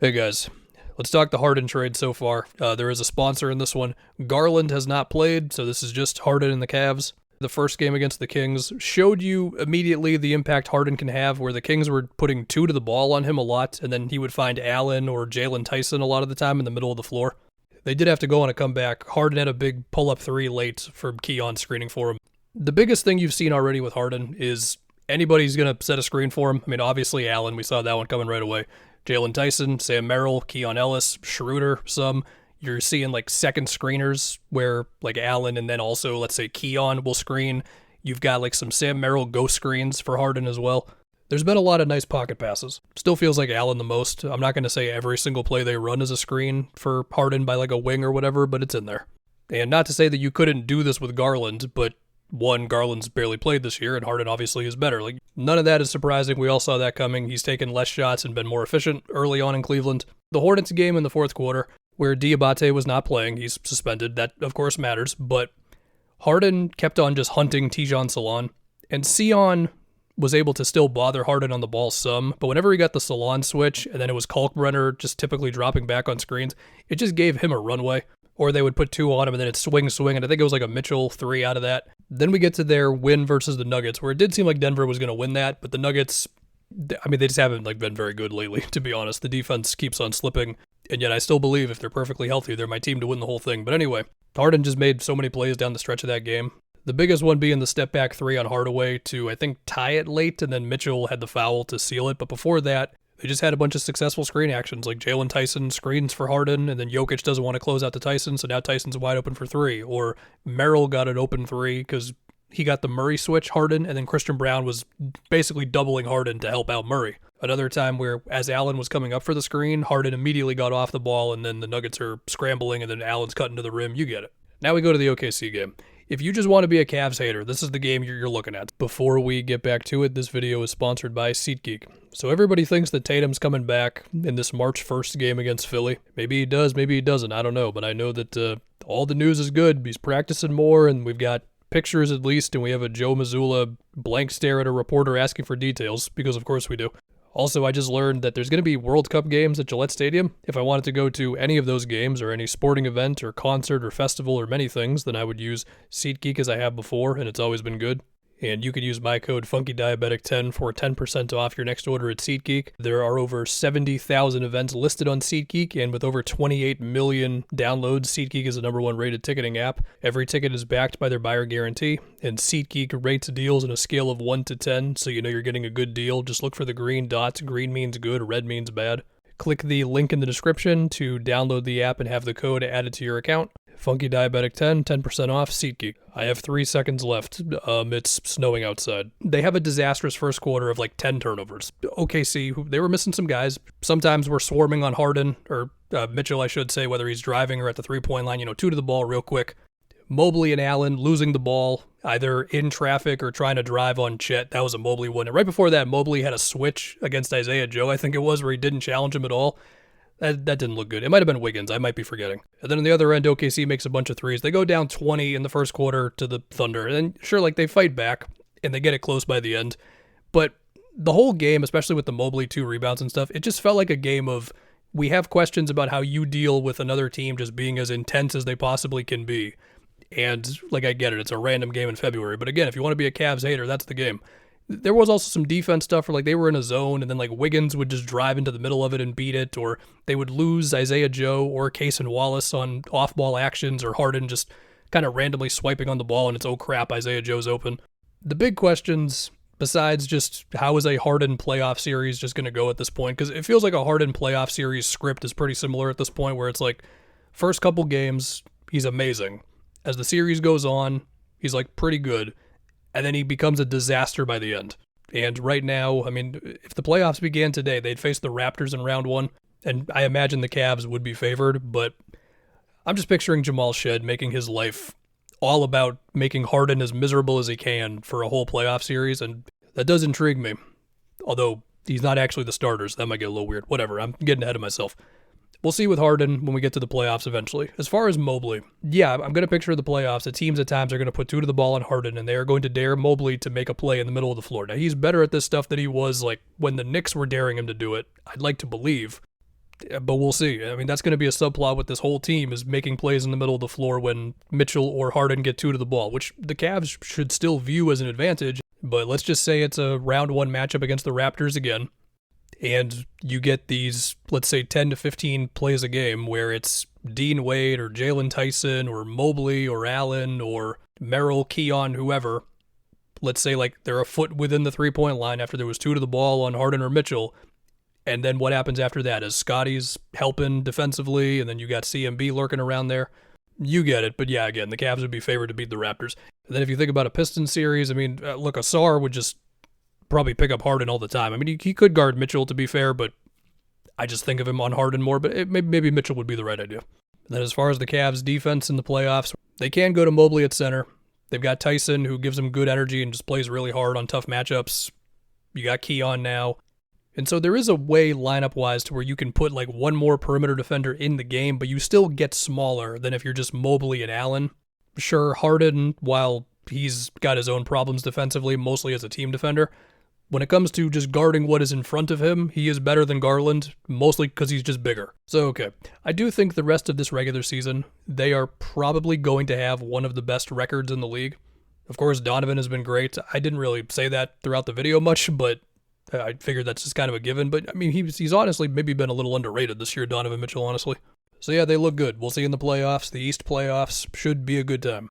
Hey guys, let's talk the Harden trade so far. There is a sponsor in this one. Garland has not played, so this is just Harden and the Cavs. The first game against the Kings showed you immediately the impact Harden can have, where the Kings were putting two to the ball on him a lot, and then he would find Allen or Jalen Tyson a lot of the time in the middle of the floor. They did have to go on a comeback. Harden had a big pull-up three late for Keon screening for him. The biggest thing you've seen already with Harden is anybody's going to set a screen for him. I mean, obviously Allen, we saw that one coming right away. Jalen Tyson, Sam Merrill, Keon Ellis, Schroeder, some. You're seeing like second screeners where like Allen and then also let's say Keon will screen. You've got like some Sam Merrill ghost screens for Harden as well. There's been a lot of nice pocket passes. Still feels like Allen the most. I'm not going to say every single play they run is a screen for Harden by like a wing or whatever, but it's in there. And not to say that you couldn't do this with Garland, but one, Garland's barely played this year, and Harden obviously is better. Like, none of that is surprising. We all saw that coming. He's taken less shots and been more efficient early on in Cleveland. The Hornets game in the fourth quarter, where Diabate was not playing, he's suspended. That, of course, matters. But Harden kept on just hunting Tijon Salon, and Sion was able to still bother Harden on the ball some, but whenever he got the Salon switch, and then it was Kalkbrenner just typically dropping back on screens, it just gave him a runway. Or they would put two on him, and then it'd swing, and I think it was like a Mitchell three out of that. Then we get to their win versus the Nuggets, where it did seem like Denver was going to win that, but the Nuggets, I mean, they just haven't like been very good lately, to be honest. The defense keeps on slipping, and yet I still believe if they're perfectly healthy, they're my team to win the whole thing. But anyway, Harden just made so many plays down the stretch of that game. The biggest one being the step back three on Hardaway to, I think, tie it late, and then Mitchell had the foul to seal it. But before that, they just had a bunch of successful screen actions, like Jalen Tyson screens for Harden, and then Jokic doesn't want to close out to Tyson, so now Tyson's wide open for three. Or Merrill got an open three because he got the Murray switch, Harden, and then Christian Brown was basically doubling Harden to help out Murray. Another time where, as Allen was coming up for the screen, Harden immediately got off the ball, and then the Nuggets are scrambling, and then Allen's cutting to the rim. You get it. Now we go to the OKC game. If you just want to be a Cavs hater, this is the game you're looking at. Before we get back to it, this video is sponsored by SeatGeek. So everybody thinks that Tatum's coming back in this March 1st game against Philly. Maybe he does, maybe he doesn't, I don't know. But I know that all the news is good. He's practicing more, and we've got pictures at least, and we have a Joe Mazzulla blank stare at a reporter asking for details, because of course we do. Also, I just learned that there's going to be World Cup games at Gillette Stadium. If I wanted to go to any of those games or any sporting event or concert or festival or many things, then I would use SeatGeek as I have before, and it's always been good. And you can use my code FunkyDiabetic10 for 10% off your next order at SeatGeek. There are over 70,000 events listed on SeatGeek, and with over 28 million downloads, SeatGeek is the #1 rated ticketing app. Every ticket is backed by their buyer guarantee, and SeatGeek rates deals on a scale of 1 to 10, so you know you're getting a good deal. Just look for the green dots. Green means good, red means bad. Click the link in the description to download the app and have the code added to your account. FunkyDiabetic10, 10% off, SeatGeek. I have 3 seconds left. It's snowing outside. They have a disastrous first quarter of like 10 turnovers. OKC, they were missing some guys. Sometimes we're swarming on Harden, or Mitchell, I should say, whether he's driving or at the three-point line, two to the ball real quick. Mobley and Allen losing the ball, either in traffic or trying to drive on Chet. That was a Mobley one. And right before that, Mobley had a switch against Isaiah Joe, I think it was, where he didn't challenge him at all. That didn't look good. It might have been Wiggins. I might be forgetting. And then on the other end, OKC makes a bunch of threes. They go down 20 in the first quarter to the Thunder. And sure, like they fight back and they get it close by the end. But the whole game, especially with the Mobley 2 rebounds and stuff, it just felt like a game of we have questions about how you deal with another team just being as intense as they possibly can be. And like I get it, it's a random game in February. But again, if you want to be a Cavs hater, that's the game. There was also some defense stuff where like they were in a zone and then like Wiggins would just drive into the middle of it and beat it, or they would lose Isaiah Joe or Case and Wallace on off-ball actions, or Harden just kind of randomly swiping on the ball and it's, oh crap, Isaiah Joe's open. The big questions, besides just how is a Harden playoff series just going to go at this point, because it feels like a Harden playoff series script is pretty similar at this point, where it's like first couple games, he's amazing. As the series goes on, he's like pretty good. And then he becomes a disaster by the end. And right now, I mean, if the playoffs began today, they'd face the Raptors in round 1. And I imagine the Cavs would be favored. But I'm just picturing Jamal Shed making his life all about making Harden as miserable as he can for a whole playoff series. And that does intrigue me. Although he's not actually the starters. That might get a little weird. Whatever, I'm getting ahead of myself. We'll see with Harden when we get to the playoffs eventually. As far as Mobley, yeah, I'm going to picture the playoffs. The teams at times are going to put 2 to the ball on Harden, and they are going to dare Mobley to make a play in the middle of the floor. Now, he's better at this stuff than he was like when the Knicks were daring him to do it. I'd like to believe. But we'll see. I mean, that's going to be a subplot with this whole team is making plays in the middle of the floor when Mitchell or Harden get two to the ball, which the Cavs should still view as an advantage. But let's just say it's a round one matchup against the Raptors again, and you get these, let's say, 10 to 15 plays a game where it's Dean Wade or Jalen Tyson or Mobley or Allen or Merrill, Keon, whoever. Let's say like they're a foot within the three-point line after there was two to the ball on Harden or Mitchell. And then what happens after that is Scotty's helping defensively, and then you got CMB lurking around there. You get it, but yeah, again, the Cavs would be favored to beat the Raptors. And then if you think about a Pistons series, I mean, look, Asar would just probably pick up Harden all the time. I mean, he could guard Mitchell, to be fair, but I just think of him on Harden more, but maybe Mitchell would be the right idea. And then as far as the Cavs' defense in the playoffs, they can go to Mobley at center. They've got Tyson, who gives them good energy and just plays really hard on tough matchups. You got Keon now. And so there is a way lineup-wise to where you can put like one more perimeter defender in the game, but you still get smaller than if you're just Mobley and Allen. Sure, Harden, while he's got his own problems defensively, mostly as a team defender, when it comes to just guarding what is in front of him, he is better than Garland, mostly because he's just bigger. So, okay, I do think the rest of this regular season, they are probably going to have one of the best records in the league. Of course, Donovan has been great. I didn't really say that throughout the video much, but I figured that's just kind of a given, but I mean, he's honestly maybe been a little underrated this year, Donovan Mitchell, honestly. So yeah, they look good. We'll see in the playoffs. The East playoffs should be a good time.